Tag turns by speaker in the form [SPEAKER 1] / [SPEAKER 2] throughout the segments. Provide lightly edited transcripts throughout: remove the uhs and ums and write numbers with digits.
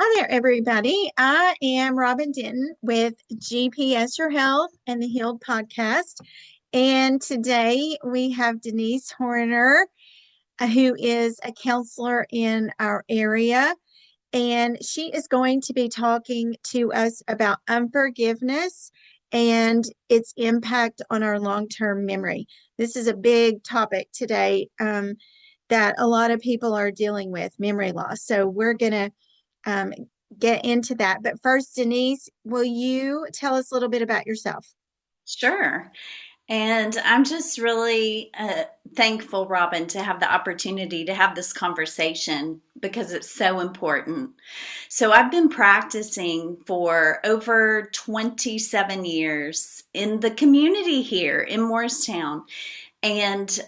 [SPEAKER 1] Hi there, everybody. I am Robin Denton with GPS Your Health and the Healed podcast. And today we have Denise Horner, who is a counselor in our area. And she is going to be talking to us about unforgiveness and its impact on our long term memory. This is a big topic today that a lot of people are dealing with memory loss. So we're going to um, get into that. But first, Denise, will you tell us a little bit about yourself?
[SPEAKER 2] Sure. And I'm just really thankful, Robin, to have the opportunity to have this conversation because it's so important. So, I've been practicing for over 27 years in the community here in Morristown. And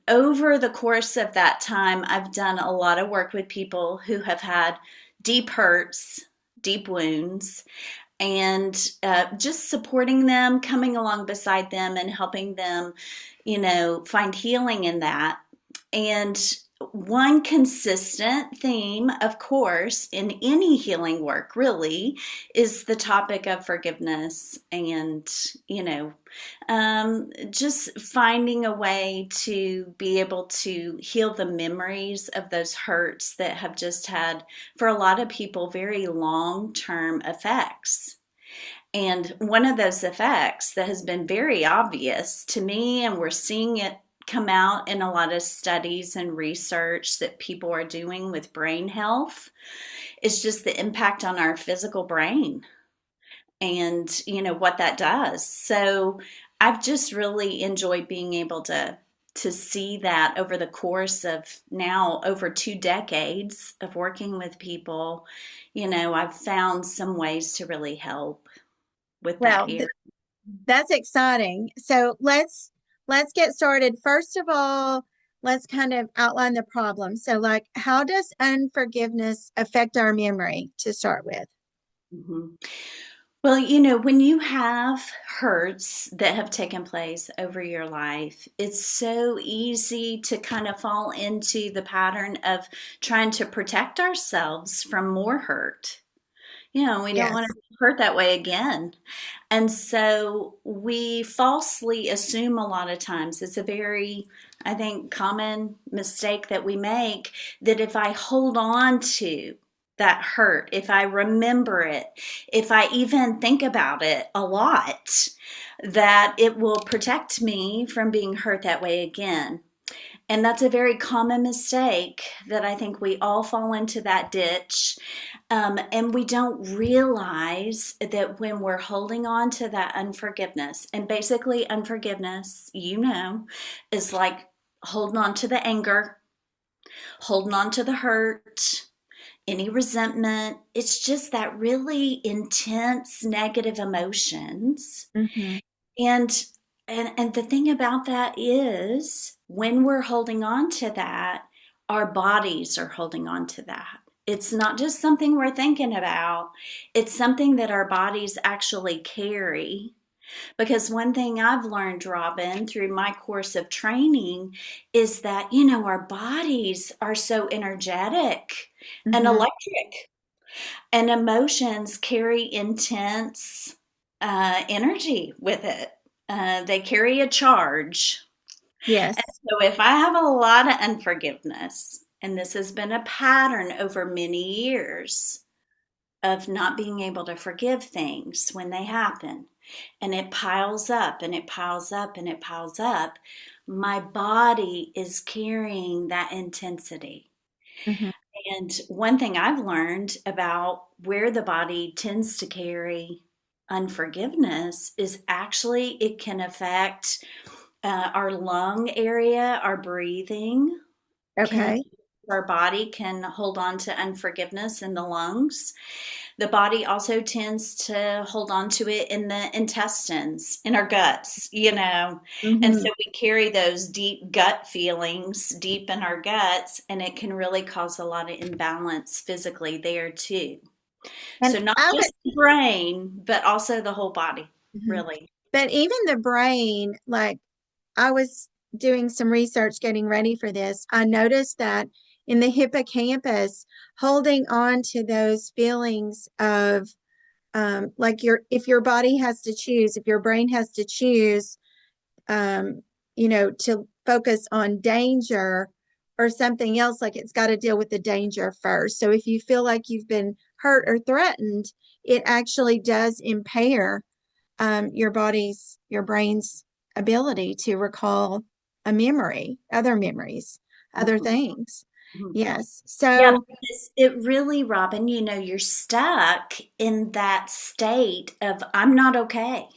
[SPEAKER 2] over the course of that time, I've done a lot of work with people who have had deep hurts, deep wounds, and just supporting them, coming along beside them, and helping them, find healing in that. And one consistent theme, of course, in any healing work really is the topic of forgiveness and, just finding a way to be able to heal the memories of those hurts that have just had, for a lot of people, very long term effects. And one of those effects that has been very obvious to me, and we're seeing it come out in a lot of studies and research that people are doing with brain health, is just the impact on our physical brain and what that does. So I've just really enjoyed being able to see that over the course of now over 2 decades of working with people. I've found some ways to really help with that
[SPEAKER 1] Well,
[SPEAKER 2] area.
[SPEAKER 1] that's exciting. So let's get started. First of all, let's kind of outline the problem. So, like, how does unforgiveness affect our memory to start with?
[SPEAKER 2] Mhm. Well, when you have hurts that have taken place over your life, it's so easy to kind of fall into the pattern of trying to protect ourselves from more hurt. We don't want to
[SPEAKER 1] Yes.
[SPEAKER 2] be hurt that way again. And so we falsely assume a lot of times, it's a very, I think, common mistake that we make, that if I hold on to that hurt, if I remember it, if I even think about it a lot, that it will protect me from being hurt that way again. And that's a very common mistake that I think we all fall into that ditch. And we don't realize that when we're holding on to that unforgiveness, and basically, unforgiveness, is like holding on to the anger, holding on to the hurt, any resentment. It's just that really intense negative emotions.
[SPEAKER 1] Hmm.
[SPEAKER 2] And and the thing about that is when we're holding on to that, our bodies are holding on to that. It's not just something we're thinking about, it's something that our bodies actually carry. Because one thing I've learned, Robin, through my course of training is that, our bodies are so energetic and
[SPEAKER 1] Hmm.
[SPEAKER 2] electric, and emotions carry intense energy with it. They carry a charge. And
[SPEAKER 1] Yes.
[SPEAKER 2] so if I have a lot of unforgiveness, and this has been a pattern over many years of not being able to forgive things when they happen, and it piles up and it piles up and it piles up, my body is carrying that intensity.
[SPEAKER 1] Hmm.
[SPEAKER 2] And one thing I've learned about where the body tends to carry unforgiveness is actually it can affect our lung area, our breathing can.
[SPEAKER 1] Okay.
[SPEAKER 2] Our body can hold on to unforgiveness in the lungs. The body also tends to hold on to it in the intestines, in our guts. And so
[SPEAKER 1] Hmm.
[SPEAKER 2] we carry those deep gut feelings deep in our guts, and it can really cause a lot of imbalance physically there too.
[SPEAKER 1] And
[SPEAKER 2] So not
[SPEAKER 1] I would,
[SPEAKER 2] just the brain, but also the whole body,
[SPEAKER 1] mhm.
[SPEAKER 2] really.
[SPEAKER 1] But even the brain, like I was doing some research getting ready for this, I noticed that in the hippocampus, holding on to those feelings of like if your body has to choose, if your brain has to choose, um, to focus on danger or something else, like it's got to deal with the danger first. So if you feel like you've been hurt or threatened, it actually does impair your brain's ability to recall a memory, other memories, other
[SPEAKER 2] Mhm.
[SPEAKER 1] things.
[SPEAKER 2] Mhm.
[SPEAKER 1] Yes.
[SPEAKER 2] Yeah,
[SPEAKER 1] So,
[SPEAKER 2] because it really, Robin, you're stuck in that state of I'm not okay.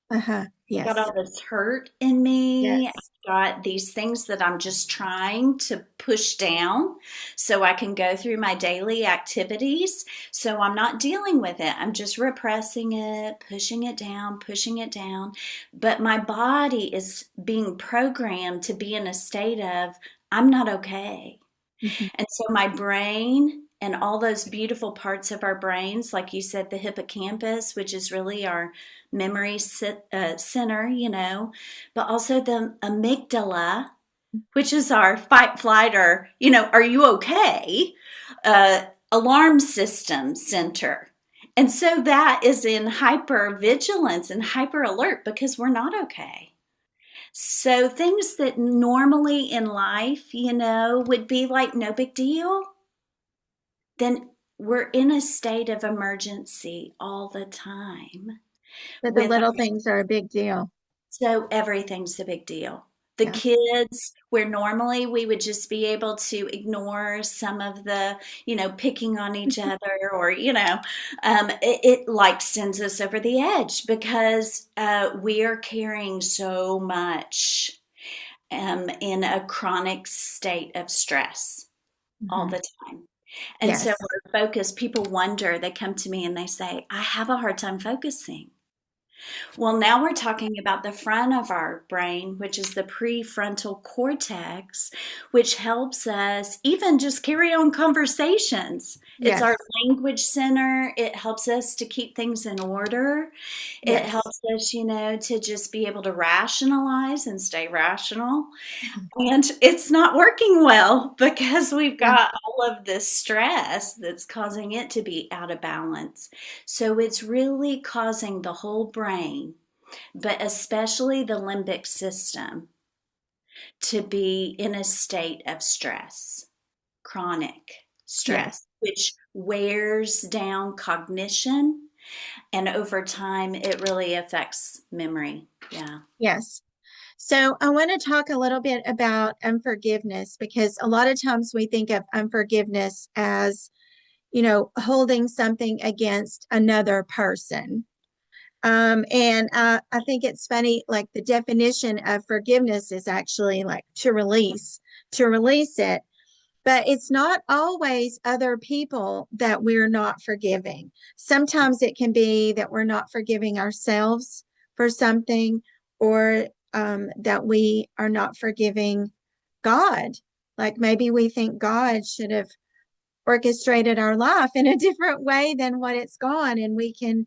[SPEAKER 2] Got
[SPEAKER 1] yes,
[SPEAKER 2] all this hurt in me. I've
[SPEAKER 1] yes.
[SPEAKER 2] got these things that I'm just trying to push down so I can go through my daily activities. So I'm not dealing with it. I'm just repressing it, pushing it down, pushing it down. But my body is being programmed to be in a state of I'm not okay.
[SPEAKER 1] Mhm.
[SPEAKER 2] And so my brain and all those beautiful parts of our brains, like you said, the hippocampus, which is really our memory center, but also the amygdala, which is our fight, flight, or, are you okay? Alarm system center. And so that is in hyper vigilance and hyper alert because we're not okay. So things that normally in life, would be like no big deal, then we're in a state of emergency all the time
[SPEAKER 1] But the
[SPEAKER 2] with
[SPEAKER 1] little
[SPEAKER 2] our,
[SPEAKER 1] things are a big deal.
[SPEAKER 2] so everything's a big deal. The
[SPEAKER 1] Yes.
[SPEAKER 2] kids, where normally we would just be able to ignore some of the, picking on each other or, it like sends us over the edge because we are carrying so much in a chronic state of stress all
[SPEAKER 1] Mhm.
[SPEAKER 2] the time. And so
[SPEAKER 1] Yes.
[SPEAKER 2] our focus, people wonder, they come to me and they say, I have a hard time focusing. Well, now we're talking about the front of our brain, which is the prefrontal cortex, which helps us even just carry on conversations. It's our
[SPEAKER 1] Yes.
[SPEAKER 2] language center. It helps us to keep things in order. It
[SPEAKER 1] Yes.
[SPEAKER 2] helps us, to just be able to rationalize and stay rational.
[SPEAKER 1] Mhm.
[SPEAKER 2] And it's not working well because we've
[SPEAKER 1] Yeah.
[SPEAKER 2] got all of this stress that's causing it to be out of balance. So it's really causing the whole brain, but especially the limbic system, to be in a state of stress, chronic
[SPEAKER 1] Yes.
[SPEAKER 2] stress, which wears down cognition. And over time, it really affects memory. Yeah.
[SPEAKER 1] Yes. So I want to talk a little bit about unforgiveness because a lot of times we think of unforgiveness as, holding something against another person. And I think it's funny, like the definition of forgiveness is actually like to release it. But it's not always other people that we're not forgiving. Sometimes it can be that we're not forgiving ourselves for something, or that we are not forgiving God. Like maybe we think God should have orchestrated our life in a different way than what it's gone, and we can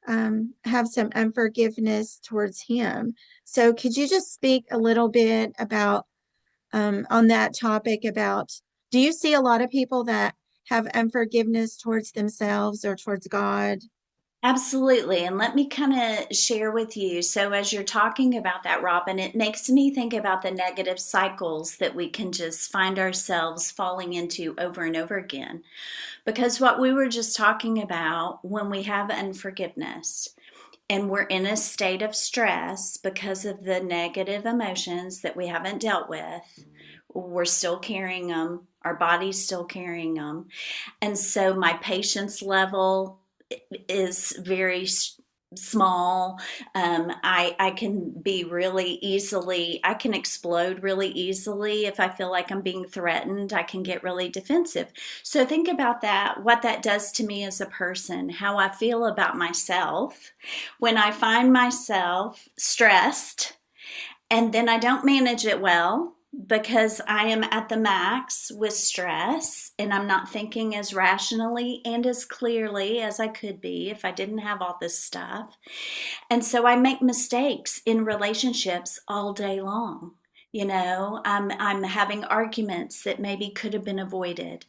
[SPEAKER 1] have some unforgiveness towards Him. So, could you just speak a little bit about on that topic about do you see a lot of people that have unforgiveness towards themselves or towards God?
[SPEAKER 2] Absolutely. And let me kind of share with you. So, as you're talking about that, Robin, it makes me think about the negative cycles that we can just find ourselves falling into over and over again. Because what we were just talking about, when we have unforgiveness and we're in a state of stress because of the negative emotions that we haven't dealt with, we're still carrying them, our body's still carrying them. And so, my patience level is very small. I can be really easily, I can explode really easily. If I feel like I'm being threatened, I can get really defensive. So think about that, what that does to me as a person, how I feel about myself when I find myself stressed and then I don't manage it well because I am at the max with stress and I'm not thinking as rationally and as clearly as I could be if I didn't have all this stuff. And so I make mistakes in relationships all day long. I'm having arguments that maybe could have been avoided.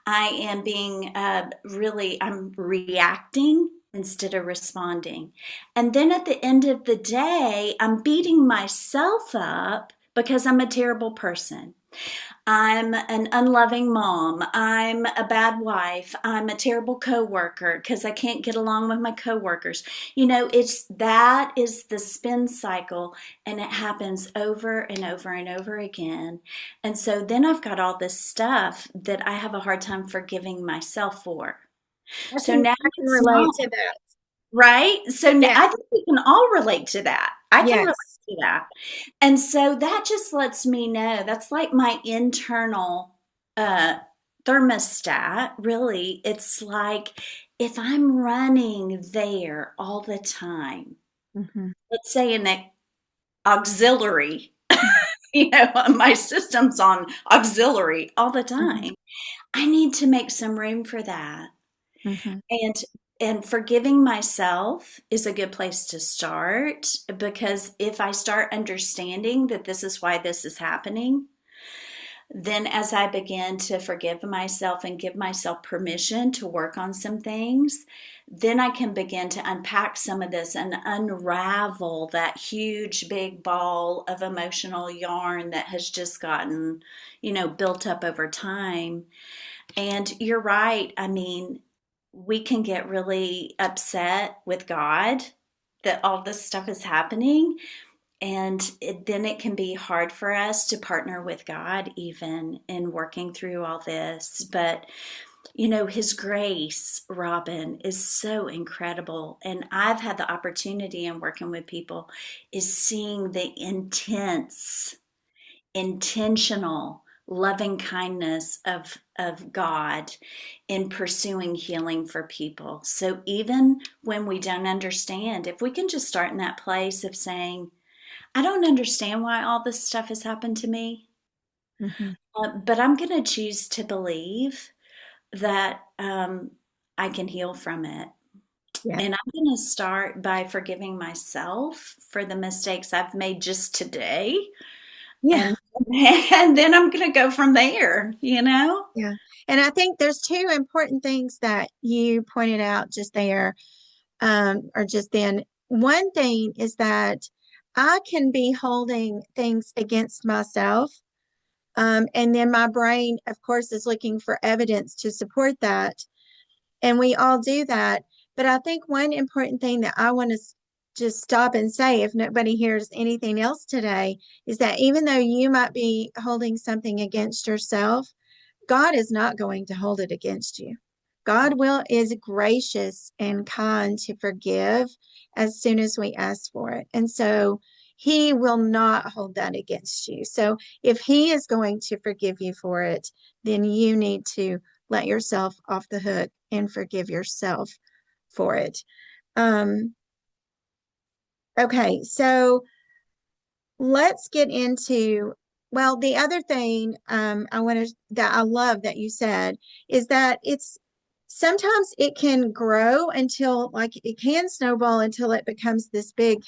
[SPEAKER 2] I am being I'm reacting instead of responding. And then at the end of the day, I'm beating myself up because I'm a terrible person. I'm an unloving mom. I'm a bad wife. I'm a terrible coworker because I can't get along with my coworkers. It's that is the spin cycle, and it happens over and over and over again. And so then I've got all this stuff that I have a hard time forgiving myself for. So now
[SPEAKER 1] I can
[SPEAKER 2] it's
[SPEAKER 1] relate
[SPEAKER 2] not
[SPEAKER 1] to that.
[SPEAKER 2] right. So now
[SPEAKER 1] Yeah.
[SPEAKER 2] I think we can all relate to that. I can relate
[SPEAKER 1] Yes.
[SPEAKER 2] to that. And so that just lets me know that's like my internal uh, thermostat, really. It's like if I'm running there all the time,
[SPEAKER 1] Hmm.
[SPEAKER 2] let's say in that auxiliary, my system's on auxiliary all the
[SPEAKER 1] Hmm.
[SPEAKER 2] time, I need to make some room for that.
[SPEAKER 1] Hmm.
[SPEAKER 2] And and forgiving myself is a good place to start, because if I start understanding that this is why this is happening, then as I begin to forgive myself and give myself permission to work on some things, then I can begin to unpack some of this and unravel that huge big ball of emotional yarn that has just gotten, built up over time. And you're right. I mean, we can get really upset with God that all this stuff is happening. And then it can be hard for us to partner with God even in working through all this. But, His grace, Robin, is so incredible. And I've had the opportunity in working with people is seeing the intentional loving kindness of God in pursuing healing for people. So even when we don't understand, if we can just start in that place of saying, I don't understand why all this stuff has happened to me,
[SPEAKER 1] Hmm.
[SPEAKER 2] but I'm going to choose to believe that I can heal from it.
[SPEAKER 1] Yeah.
[SPEAKER 2] And I'm going to start by forgiving myself for the mistakes I've made just today,
[SPEAKER 1] Yeah.
[SPEAKER 2] and and then I'm gonna go from there.
[SPEAKER 1] Yeah. And I think there's two important things that you pointed out just there, or just then. One thing is that I can be holding things against myself. And then my brain, of course, is looking for evidence to support that. And we all do that. But I think one important thing that I want to just stop and say, if nobody hears anything else today, is that even though you might be holding something against yourself, God is not going to hold it against you. God will is gracious and kind to forgive as soon as we ask for it. And so he will not hold that against you. So if he is going to forgive you for it, then you need to let yourself off the hook and forgive yourself for it. Um, okay, so let's get into, well, the other thing I want to that I love that you said is that it's sometimes it can grow until, like, it can snowball until it becomes this big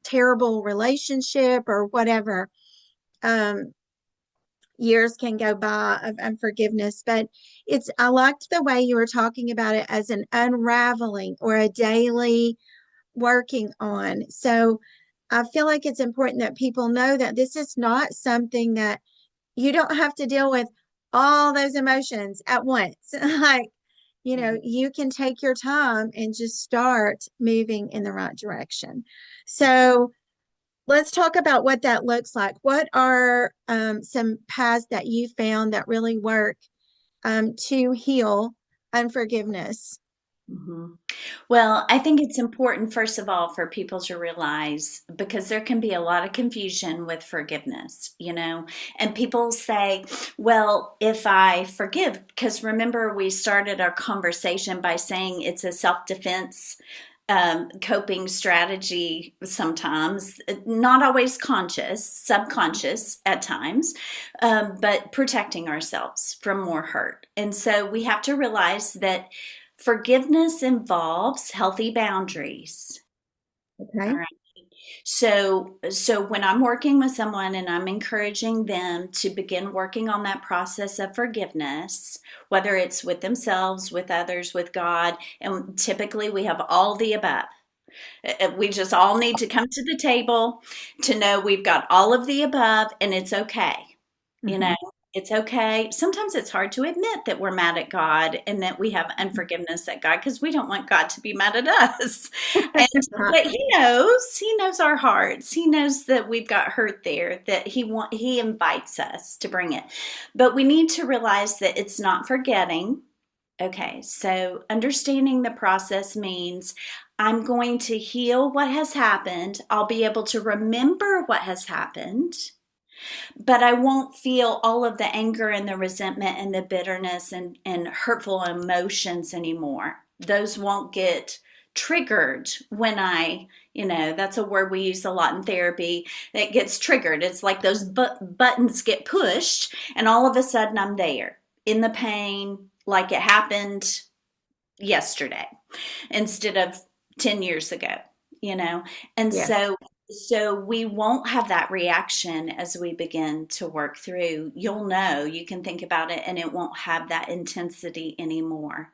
[SPEAKER 1] terrible relationship or whatever. um Years can go by of unforgiveness, but it's I liked the way you were talking about it as an unraveling or a daily working on. So I feel like it's important that people know that this is not something that you don't have to deal with all those emotions at once. Like,
[SPEAKER 2] Mhm.
[SPEAKER 1] you can take your time and just start moving in the right direction. So let's talk about what that looks like. What are some paths that you found that really work to heal unforgiveness?
[SPEAKER 2] Mhm. Well, I think it's important, first of all, for people to realize, because there can be a lot of confusion with forgiveness, and people say, well, if I forgive, because remember, we started our conversation by saying it's a self defense coping strategy sometimes, not always conscious, subconscious at times, but protecting ourselves from more hurt. And so we have to realize that forgiveness involves healthy boundaries. All
[SPEAKER 1] Okay.
[SPEAKER 2] right. So when I'm working with someone and I'm encouraging them to begin working on that process of forgiveness, whether it's with themselves, with others, with God, and typically we have all the above. We just all need to come to the table to know we've got all of the above and it's okay. You know,
[SPEAKER 1] Mhm.
[SPEAKER 2] it's okay. Sometimes it's hard to admit that we're mad at God and that we have unforgiveness at God because we don't want God to be mad at us. And but he knows our hearts. He knows that we've got hurt there, that he invites us to bring it. But we need to realize that it's not forgetting. Okay, so understanding the process means I'm going to heal what has happened. I'll be able to remember what has happened, but I won't feel all of the anger and the resentment and the bitterness and hurtful emotions anymore. Those won't get triggered when that's a word we use a lot in therapy. It gets triggered. It's like those buttons get pushed, and all of a sudden I'm there in the pain, like it happened yesterday instead of 10 years ago, you know? And
[SPEAKER 1] Yes.
[SPEAKER 2] so we won't have that reaction as we begin to work through. You'll know, you can think about it and it won't have that intensity anymore.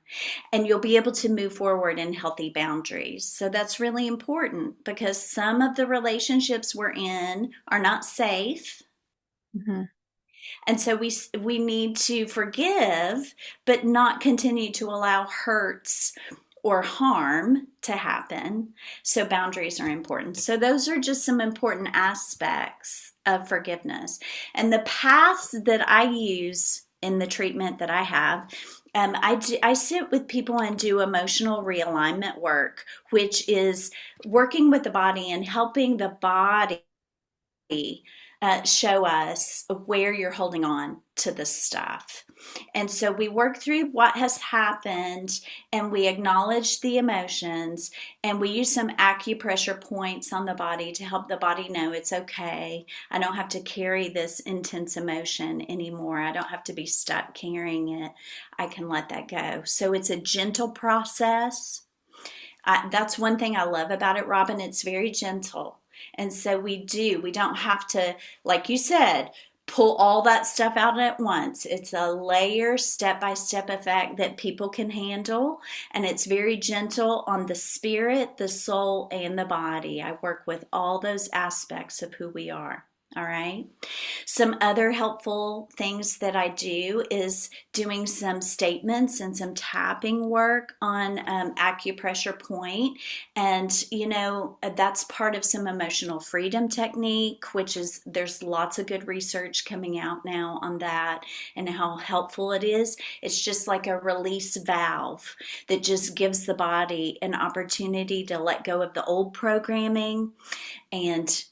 [SPEAKER 2] And you'll be able to move forward in healthy boundaries. So that's really important because some of the relationships we're in are not safe.
[SPEAKER 1] Mhm.
[SPEAKER 2] And so we need to forgive, but not continue to allow hurts or harm to happen. So boundaries are important. So those are just some important aspects of forgiveness. And the paths that I use in the treatment that I have, I sit with people and do emotional realignment work, which is working with the body and helping the body show us where you're holding on to the stuff. And so we work through what has happened and we acknowledge the emotions and we use some acupressure points on the body to help the body know it's okay. I don't have to carry this intense emotion anymore. I don't have to be stuck carrying it. I can let that go. So it's a gentle process. That's one thing I love about it, Robin. It's very gentle. And so we don't have to, like you said, pull all that stuff out at once. It's a layer, step by step effect that people can handle. And it's very gentle on the spirit, the soul, and the body. I work with all those aspects of who we are. All right. Some other helpful things that I do is doing some statements and some tapping work on acupressure point. And, that's part of some emotional freedom technique, which is there's lots of good research coming out now on that and how helpful it is. It's just like a release valve that just gives the body an opportunity to let go of the old programming and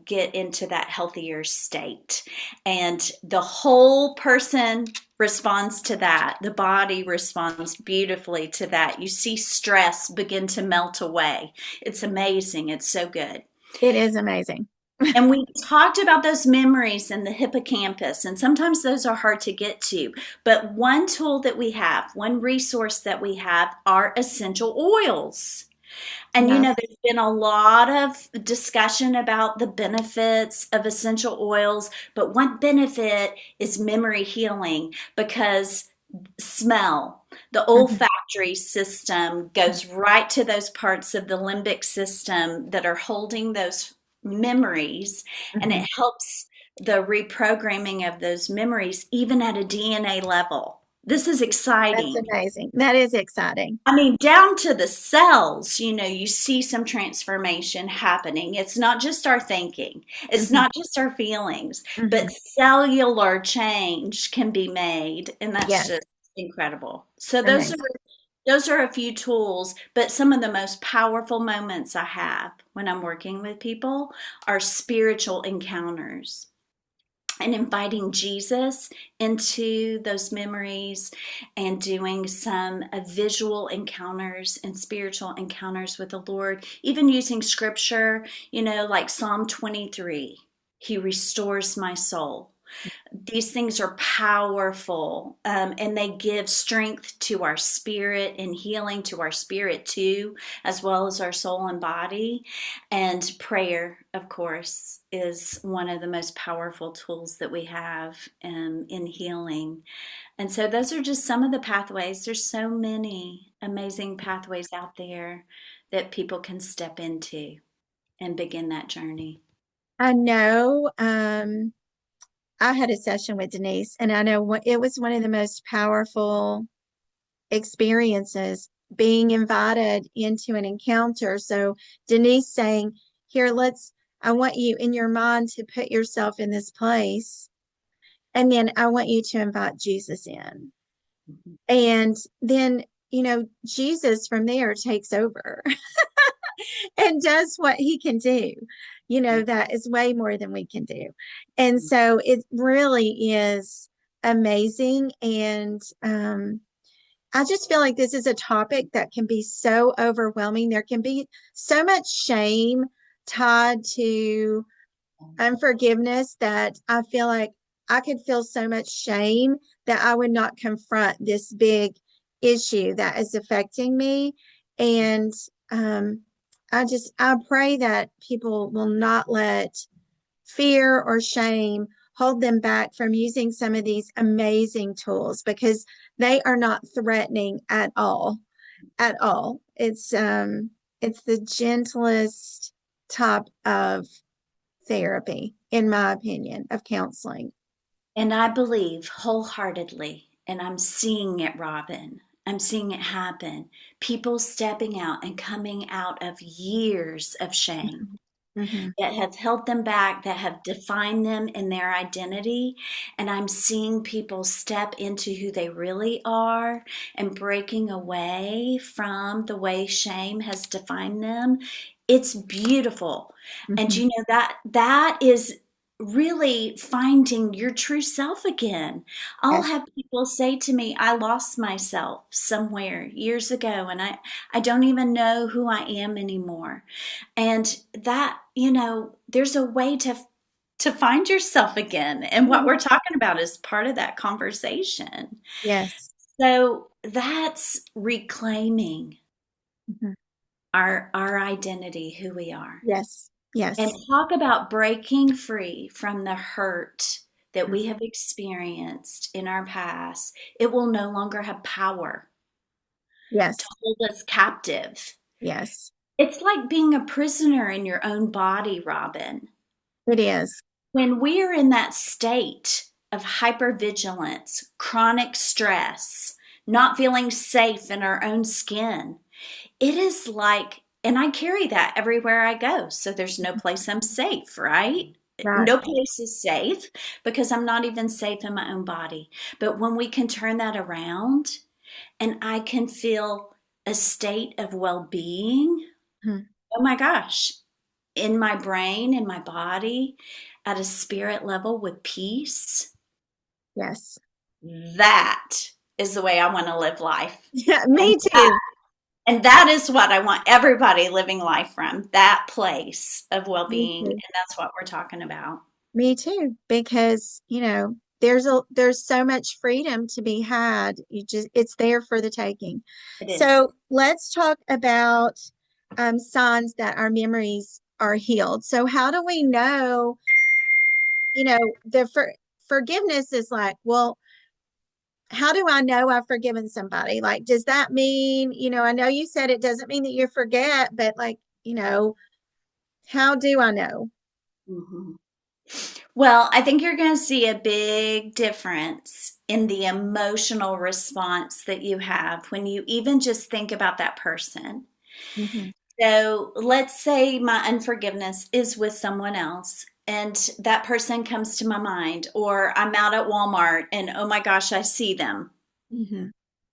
[SPEAKER 2] get into that healthier state, and the whole person responds to that. The body responds beautifully to that. You see stress begin to melt away. It's amazing. It's so good.
[SPEAKER 1] It is amazing.
[SPEAKER 2] And we talked about those memories in the hippocampus, and sometimes those are hard to get to. But one tool that we have, one resource that we have, are essential oils. And
[SPEAKER 1] Yes.
[SPEAKER 2] there's been a lot of discussion about the benefits of essential oils, but one benefit is memory healing because smell, the
[SPEAKER 1] Mhm.
[SPEAKER 2] olfactory system goes right to those parts of the limbic system that are holding those memories, and it
[SPEAKER 1] Mhm.
[SPEAKER 2] helps the reprogramming of those memories even at a DNA level. This is
[SPEAKER 1] That's
[SPEAKER 2] exciting.
[SPEAKER 1] amazing. That is exciting.
[SPEAKER 2] I mean, down to the cells, you see some transformation happening. It's not just our thinking, it's
[SPEAKER 1] Mhm.
[SPEAKER 2] not just our feelings, but
[SPEAKER 1] Mhm.
[SPEAKER 2] cellular change can be made, and that's
[SPEAKER 1] Yes.
[SPEAKER 2] just incredible. So
[SPEAKER 1] Amazing.
[SPEAKER 2] those are a few tools, but some of the most powerful moments I have when I'm working with people are spiritual encounters and inviting Jesus into those memories and doing some visual encounters and spiritual encounters with the Lord, even using scripture, like Psalm 23. He restores my soul. These things are powerful, and they give strength to our spirit and healing to our spirit too, as well as our soul and body. And prayer, of course, is one of the most powerful tools that we have in healing. And so those are just some of the pathways. There's so many amazing pathways out there that people can step into and begin that journey.
[SPEAKER 1] I know. I had a session with Denise, and I know it was one of the most powerful experiences being invited into an encounter. So Denise saying, "Here, I want you in your mind to put yourself in this place, and then I want you to invite Jesus in."
[SPEAKER 2] Mhm.
[SPEAKER 1] And then, Jesus from there takes over and does what he can do. That is way more than we can do. And so it really is amazing. And I just feel like this is a topic that can be so overwhelming. There can be so much shame tied to unforgiveness that I feel like I could feel so much shame that I would not confront this big issue that is affecting me. And um, I pray that people will not let fear or shame hold them back from using some of these amazing tools because they are not threatening at all. At all. It's the gentlest type of therapy, in my opinion, of counseling.
[SPEAKER 2] And I believe wholeheartedly, and I'm seeing it, Robin. I'm seeing it happen. People stepping out and coming out of years of shame
[SPEAKER 1] Hmm.
[SPEAKER 2] that have held them back, that have defined them in their identity. And I'm seeing people step into who they really are and breaking away from the way shame has defined them. It's beautiful. And
[SPEAKER 1] Hmm.
[SPEAKER 2] you know that is really finding your true self again. I'll
[SPEAKER 1] Yes.
[SPEAKER 2] have people say to me, I lost myself somewhere years ago and I don't even know who I am anymore. And that, there's a way to find yourself again. And what we're
[SPEAKER 1] Mhm.
[SPEAKER 2] talking about is part of that conversation.
[SPEAKER 1] Yes.
[SPEAKER 2] So that's reclaiming
[SPEAKER 1] Hmm.
[SPEAKER 2] our identity, who we are.
[SPEAKER 1] Yes.
[SPEAKER 2] And
[SPEAKER 1] Yes.
[SPEAKER 2] talk about breaking free from the hurt that
[SPEAKER 1] Mhm.
[SPEAKER 2] we have experienced in our past. It will no longer have power to
[SPEAKER 1] Yes.
[SPEAKER 2] hold us captive.
[SPEAKER 1] Yes.
[SPEAKER 2] It's like being a prisoner in your own body, Robin.
[SPEAKER 1] It is.
[SPEAKER 2] When we are in that state of hypervigilance, chronic stress, not feeling safe in our own skin, it is like, and I carry that everywhere I go. So there's no place I'm safe, right?
[SPEAKER 1] Right.
[SPEAKER 2] No place is safe because I'm not even safe in my own body. But when we can turn that around and I can feel a state of well being,
[SPEAKER 1] Mhm.
[SPEAKER 2] oh my gosh, in my brain, in my body, at a spirit level with peace,
[SPEAKER 1] Yes.
[SPEAKER 2] that is the way I want to live life.
[SPEAKER 1] Yeah,
[SPEAKER 2] And
[SPEAKER 1] me
[SPEAKER 2] that,
[SPEAKER 1] too.
[SPEAKER 2] and that is what I want everybody living life from, that place of well
[SPEAKER 1] Me
[SPEAKER 2] being.
[SPEAKER 1] too.
[SPEAKER 2] And that's what we're talking about.
[SPEAKER 1] Me too. Because, there's so much freedom to be had. It's there for the taking.
[SPEAKER 2] It is.
[SPEAKER 1] So let's talk about signs that our memories are healed. So how do we know, forgiveness is like, well, how do I know I've forgiven somebody? Like, does that mean, I know you said it doesn't mean that you forget, but like, how do I know?
[SPEAKER 2] Mhm. Well, I think you're going to see a big difference in the emotional response that you have when you even just think about that person.
[SPEAKER 1] Hmm.
[SPEAKER 2] So let's say my unforgiveness is with someone else, and that person comes to my mind, or I'm out at Walmart and oh my gosh, I see them,
[SPEAKER 1] Hmm.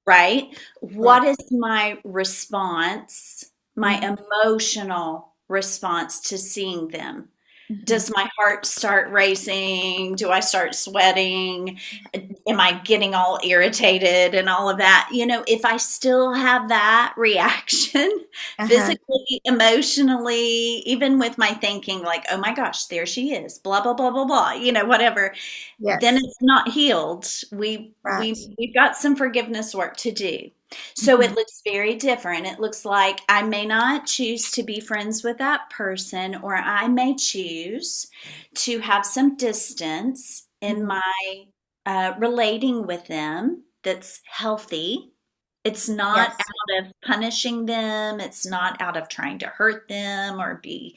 [SPEAKER 2] right?
[SPEAKER 1] Right.
[SPEAKER 2] What is my response, my
[SPEAKER 1] Hmm.
[SPEAKER 2] emotional response to seeing them?
[SPEAKER 1] Mhm.
[SPEAKER 2] Does my heart start racing? Do I start sweating? Am I getting all irritated and all of that? If I still have that reaction
[SPEAKER 1] Uh-huh.
[SPEAKER 2] physically, emotionally, even with my thinking, like, oh my gosh, there she is, blah, blah, blah, blah, blah, whatever, then
[SPEAKER 1] Yes.
[SPEAKER 2] it's not healed.
[SPEAKER 1] Right.
[SPEAKER 2] We've got some forgiveness work to do. So
[SPEAKER 1] Mhm.
[SPEAKER 2] it looks very different. It looks like I may not choose to be friends with that person, or I may choose to have some distance in
[SPEAKER 1] Mhm.
[SPEAKER 2] my relating with them that's healthy. It's not
[SPEAKER 1] Yes.
[SPEAKER 2] out of punishing them. It's not out of trying to hurt them or be,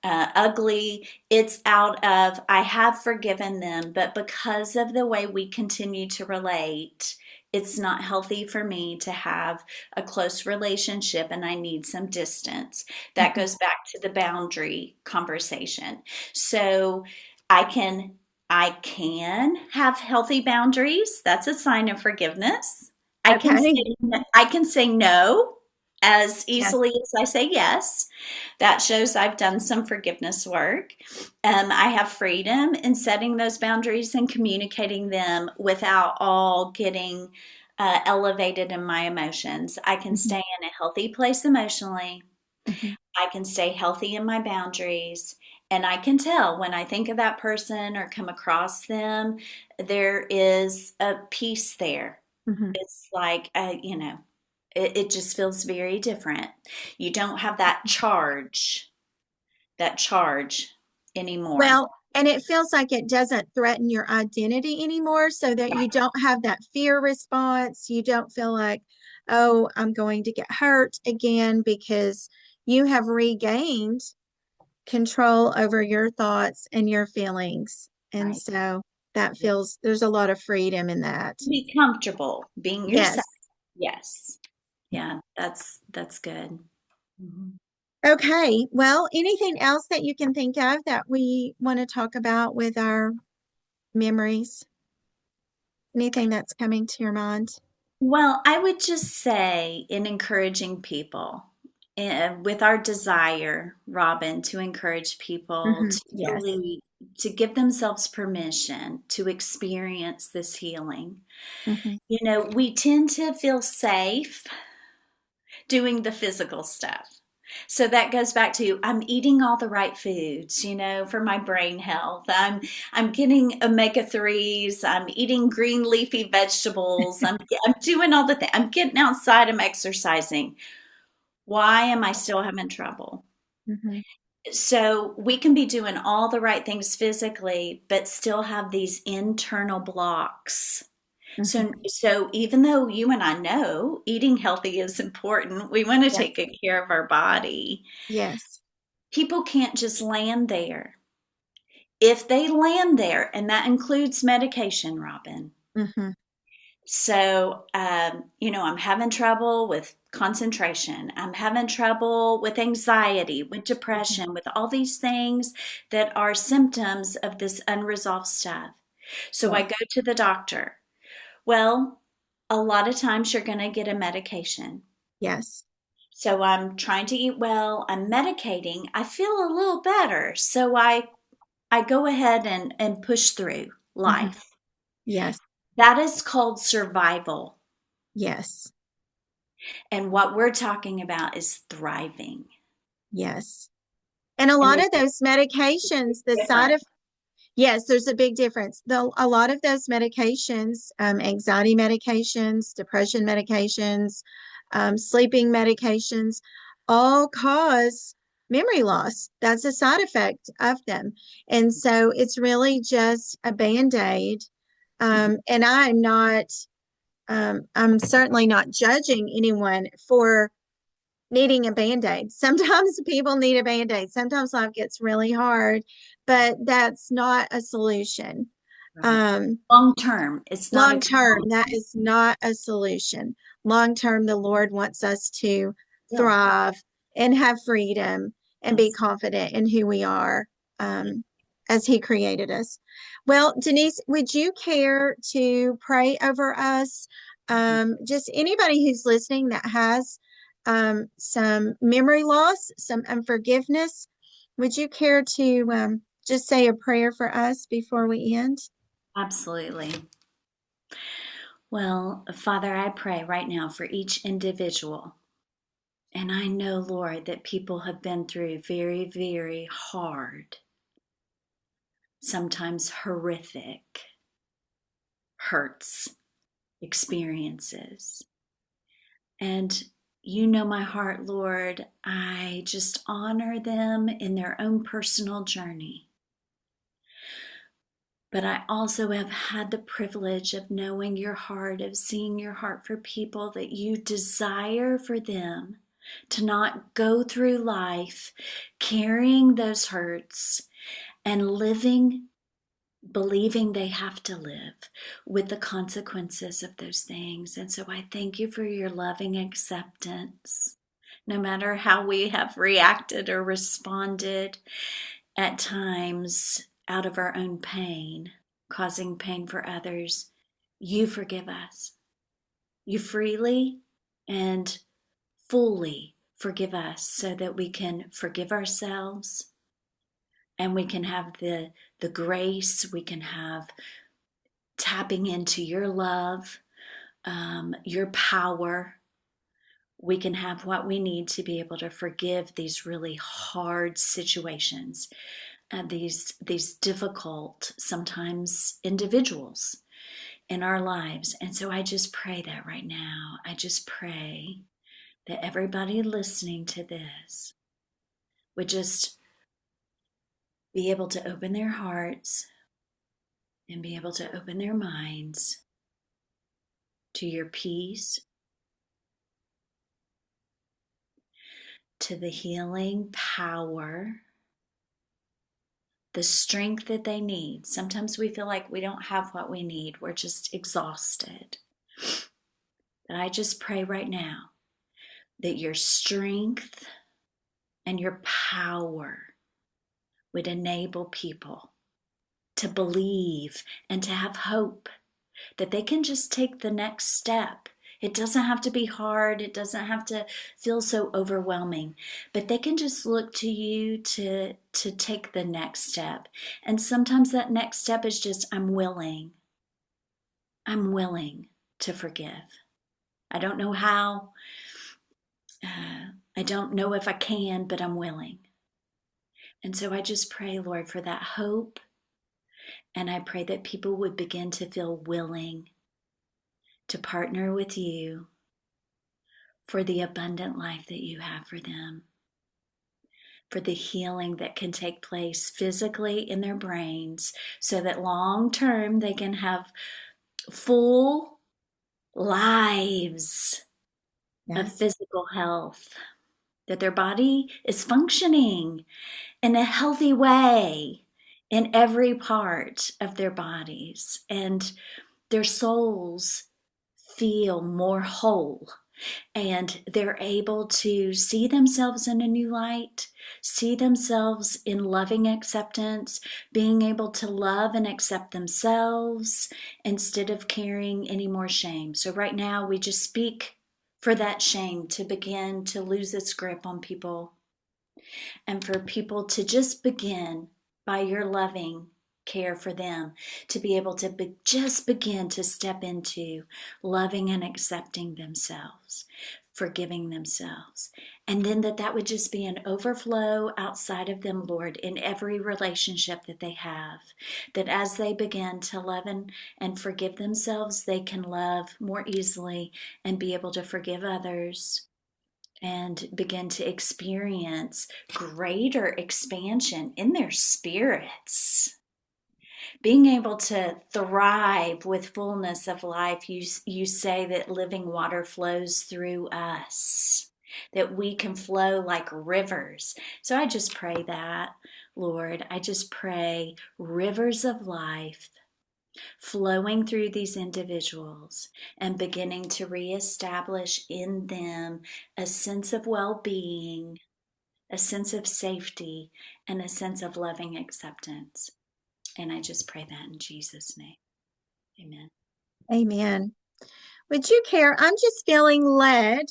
[SPEAKER 2] ugly. It's out of, I have forgiven them, but because of the way we continue to relate, it's not healthy for me to have a close relationship and I need some distance. That
[SPEAKER 1] Mhm.
[SPEAKER 2] goes back to the boundary conversation. So I can I can have healthy boundaries. That's a sign of forgiveness.
[SPEAKER 1] Okay.
[SPEAKER 2] I can say no as
[SPEAKER 1] Yes.
[SPEAKER 2] easily as I say yes. That shows I've done some forgiveness work. I have freedom in setting those boundaries and communicating them without all getting elevated in my emotions. I can
[SPEAKER 1] Mhm.
[SPEAKER 2] stay in a healthy place emotionally.
[SPEAKER 1] Mhm.
[SPEAKER 2] I can stay healthy in my boundaries. And I can tell when I think of that person or come across them, there is a peace there.
[SPEAKER 1] Mhm.
[SPEAKER 2] It's like, it just feels very different. You don't have that charge anymore.
[SPEAKER 1] Well, and it feels like it doesn't threaten your identity anymore, so that you don't have that fear response. You don't feel like, oh, I'm going to get hurt again, because you have regained control over your thoughts and your feelings. And
[SPEAKER 2] Right.
[SPEAKER 1] so that feels, there's a lot of freedom in that.
[SPEAKER 2] Be comfortable being yourself.
[SPEAKER 1] Yes.
[SPEAKER 2] Yes. Yeah, that's good. Mhm.
[SPEAKER 1] Okay. Well, anything else that you can think of that we want to talk about with our memories? Anything that's coming to your mind?
[SPEAKER 2] Well, I would just say in encouraging people, with our desire, Robin, to encourage people to
[SPEAKER 1] Yes.
[SPEAKER 2] really to give themselves permission to experience this healing.
[SPEAKER 1] Hmm.
[SPEAKER 2] We tend to feel safe doing the physical stuff. So that goes back to I'm eating all the right foods, for my brain health. I'm getting omega 3s. I'm eating green leafy vegetables. I'm doing all the things. I'm getting outside. I'm exercising. Why am I still having trouble?
[SPEAKER 1] Hmm.
[SPEAKER 2] So we can be doing all the right things physically, but still have these internal blocks.
[SPEAKER 1] Hmm.
[SPEAKER 2] So even though you and I know eating healthy is important, we want to
[SPEAKER 1] Yes.
[SPEAKER 2] take good care of our body.
[SPEAKER 1] Yes.
[SPEAKER 2] People can't just land there. If they land there, and that includes medication, Robin.
[SPEAKER 1] Hmm.
[SPEAKER 2] So, I'm having trouble with concentration. I'm having trouble with anxiety, with depression, with all these things that are symptoms of this unresolved stuff. So I
[SPEAKER 1] Yes.
[SPEAKER 2] go to the doctor. Well, a lot of times you're going to get a medication.
[SPEAKER 1] Yes.
[SPEAKER 2] So I'm trying to eat well, I'm medicating, I feel a little better. So I go ahead and push through
[SPEAKER 1] Hmm.
[SPEAKER 2] life.
[SPEAKER 1] Yes.
[SPEAKER 2] That is called survival.
[SPEAKER 1] Yes.
[SPEAKER 2] And what we're talking about is thriving.
[SPEAKER 1] Yes. And a
[SPEAKER 2] And
[SPEAKER 1] lot
[SPEAKER 2] there's
[SPEAKER 1] of those medications, the side
[SPEAKER 2] different.
[SPEAKER 1] of yes, there's a big difference. Though a lot of those medications, anxiety medications, depression medications, sleeping medications, all cause memory loss. That's a side effect of them. And so it's really just a band-aid. And I'm certainly not judging anyone for needing a band-aid. Sometimes people need a band-aid. Sometimes life gets really hard, but that's not a solution.
[SPEAKER 2] Right.
[SPEAKER 1] Um,
[SPEAKER 2] Long term. It's not a
[SPEAKER 1] Long
[SPEAKER 2] good
[SPEAKER 1] term,
[SPEAKER 2] long
[SPEAKER 1] that
[SPEAKER 2] term.
[SPEAKER 1] is not a solution. Long term, the Lord wants us to
[SPEAKER 2] Yeah.
[SPEAKER 1] thrive and have freedom and be
[SPEAKER 2] Yes.
[SPEAKER 1] confident in who we are, um, as He created us. Well, Denise, would you care to pray over us? Just anybody who's listening that has some memory loss, some unforgiveness, Would you care to just say a prayer for us before we end?
[SPEAKER 2] Absolutely. Well, Father, I pray right now for each individual. And I know, Lord, that people have been through very, very hard, sometimes horrific hurts, experiences. And you know my heart, Lord. I just honor them in their own personal journey. But I also have had the privilege of knowing your heart, of seeing your heart for people, that you desire for them to not go through life carrying those hurts and living, believing they have to live with the consequences of those things. And so I thank you for your loving acceptance, no matter how we have reacted or responded at times out of our own pain, causing pain for others. You forgive us. You freely and fully forgive us so that we can forgive ourselves and we can have the grace, we can have tapping into your love, your power. We can have what we need to be able to forgive these really hard situations, these difficult, sometimes individuals in our lives. And so I just pray that right now. I just pray that everybody listening to this would just be able to open their hearts and be able to open their minds to your peace, to the healing power, the strength that they need. Sometimes we feel like we don't have what we need, we're just exhausted. But I just pray right now that your strength and your power would enable people to believe and to have hope that they can just take the next step. It doesn't have to be hard. It doesn't have to feel so overwhelming, but they can just look to you to take the next step. And sometimes that next step is just, I'm willing. I'm willing to forgive. I don't know how. I don't know if I can, but I'm willing. And so I just pray, Lord, for that hope. And I pray that people would begin to feel willing to partner with you for the abundant life that you have for them, for the healing that can take place physically in their brains, so that long term they can have full lives of
[SPEAKER 1] Yes.
[SPEAKER 2] physical health, that their body is functioning in a healthy way in every part of their bodies, and their souls feel more whole, and they're able to see themselves in a new light, see themselves in loving acceptance, being able to love and accept themselves instead of carrying any more shame. So right now we just speak for that shame to begin to lose its grip on people, and for people to just begin by your loving care for them to be able to just begin to step into loving and accepting themselves, forgiving themselves, and then that would just be an overflow outside of them, Lord, in every relationship that they have, that as they begin to love and forgive themselves, they can love more easily and be able to forgive others and begin to experience greater expansion in their spirits, being able to thrive with fullness of life. You say that living water flows through us, that we can flow like rivers. So I just pray that, Lord, I just pray rivers of life flowing through these individuals and beginning to reestablish in them a sense of well-being, a sense of safety, and a sense of loving acceptance. And I just pray that in Jesus' name. Amen.
[SPEAKER 1] Amen. Would you care? I'm just feeling led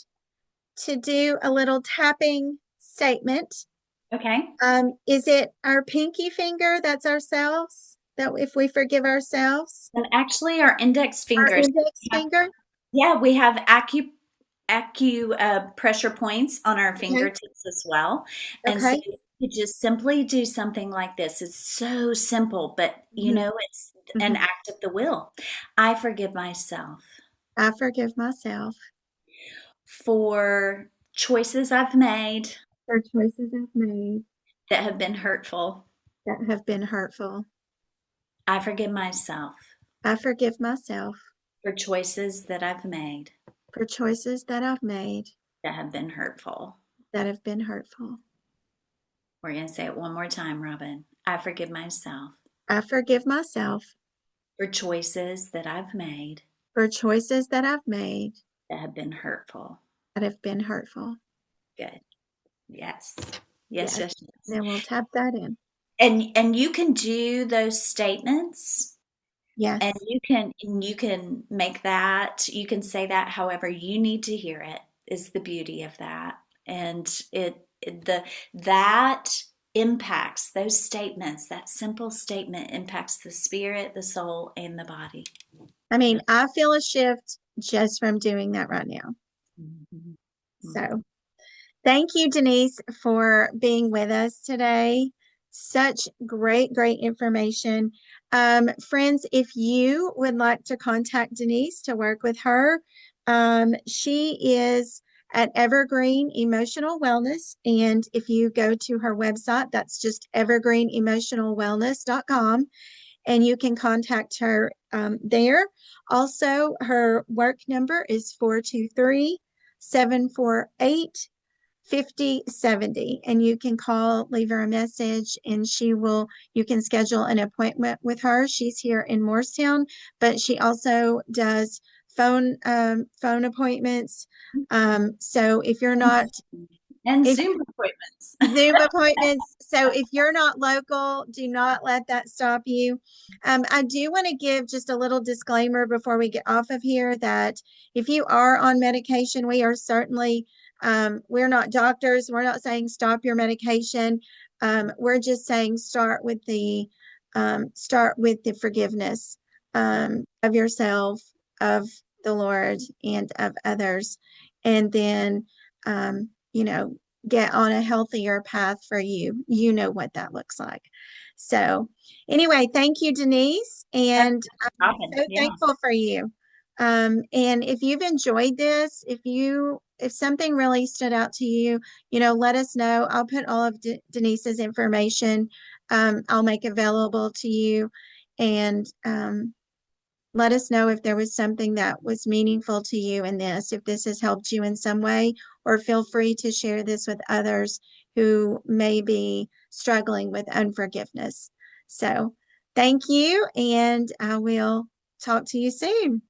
[SPEAKER 1] to do a little tapping statement.
[SPEAKER 2] Okay.
[SPEAKER 1] Is it our pinky finger? That's ourselves. That if we forgive ourselves,
[SPEAKER 2] And actually, our index
[SPEAKER 1] our
[SPEAKER 2] fingers,
[SPEAKER 1] index finger.
[SPEAKER 2] yeah, we have pressure points on our
[SPEAKER 1] Okay.
[SPEAKER 2] fingertips as well. And so
[SPEAKER 1] Okay.
[SPEAKER 2] you just simply do something like this. It's so simple, but
[SPEAKER 1] Hmm.
[SPEAKER 2] it's an
[SPEAKER 1] Hmm.
[SPEAKER 2] act of the will. I forgive myself
[SPEAKER 1] I forgive myself
[SPEAKER 2] for choices I've made
[SPEAKER 1] for choices I've made
[SPEAKER 2] that have been hurtful.
[SPEAKER 1] that have been hurtful.
[SPEAKER 2] I forgive myself
[SPEAKER 1] I forgive myself
[SPEAKER 2] for choices that I've made
[SPEAKER 1] for choices that I've made
[SPEAKER 2] that have been hurtful.
[SPEAKER 1] that have been hurtful.
[SPEAKER 2] We're going to say it one more time, Robin. I forgive myself
[SPEAKER 1] I forgive myself
[SPEAKER 2] for choices that I've made
[SPEAKER 1] for choices that I've made
[SPEAKER 2] that have been hurtful.
[SPEAKER 1] that have been hurtful.
[SPEAKER 2] Good. Yes. Yes,
[SPEAKER 1] Yes.
[SPEAKER 2] yes, yes.
[SPEAKER 1] Then we'll tap that in.
[SPEAKER 2] And you can do those statements and
[SPEAKER 1] Yes.
[SPEAKER 2] you can make that, you can say that however you need to hear it is the beauty of that. And that impacts those statements, that simple statement impacts the spirit, the soul, and the body.
[SPEAKER 1] I mean, I feel a shift just from doing that right now.
[SPEAKER 2] Mhm.
[SPEAKER 1] So thank you, Denise, for being with us today. Such great, great information. Friends, if you would like to contact Denise to work with her, she is at Evergreen Emotional Wellness. And if you go to her website, that's just evergreenemotionalwellness.com, and you can contact her there. Also, her work number is 423-748 5070, and you can call, leave her a message, and you can schedule an appointment with her. She's here in Morristown, but she also does phone appointments. So if you're not,
[SPEAKER 2] And
[SPEAKER 1] if
[SPEAKER 2] Zoom appointments.
[SPEAKER 1] Zoom appointments. So if you're not local, do not let that stop you. I do want to give just a little disclaimer before we get off of here that if you are on medication, we are certainly, we're not doctors. We're not saying stop your medication. We're just saying start with the forgiveness of yourself, of the Lord, and of others, and then get on a healthier path for you. You know what that looks like. So, anyway, thank you, Denise. And I'm
[SPEAKER 2] Robin,
[SPEAKER 1] so
[SPEAKER 2] yeah.
[SPEAKER 1] thankful for you. And if you've enjoyed this, if something really stood out to you, let us know. I'll put all of Denise's information, I'll make available to you. And let us know if there was something that was meaningful to you in this, if this has helped you in some way, or feel free to share this with others who may be struggling with unforgiveness. So, thank you, and I will talk to you soon.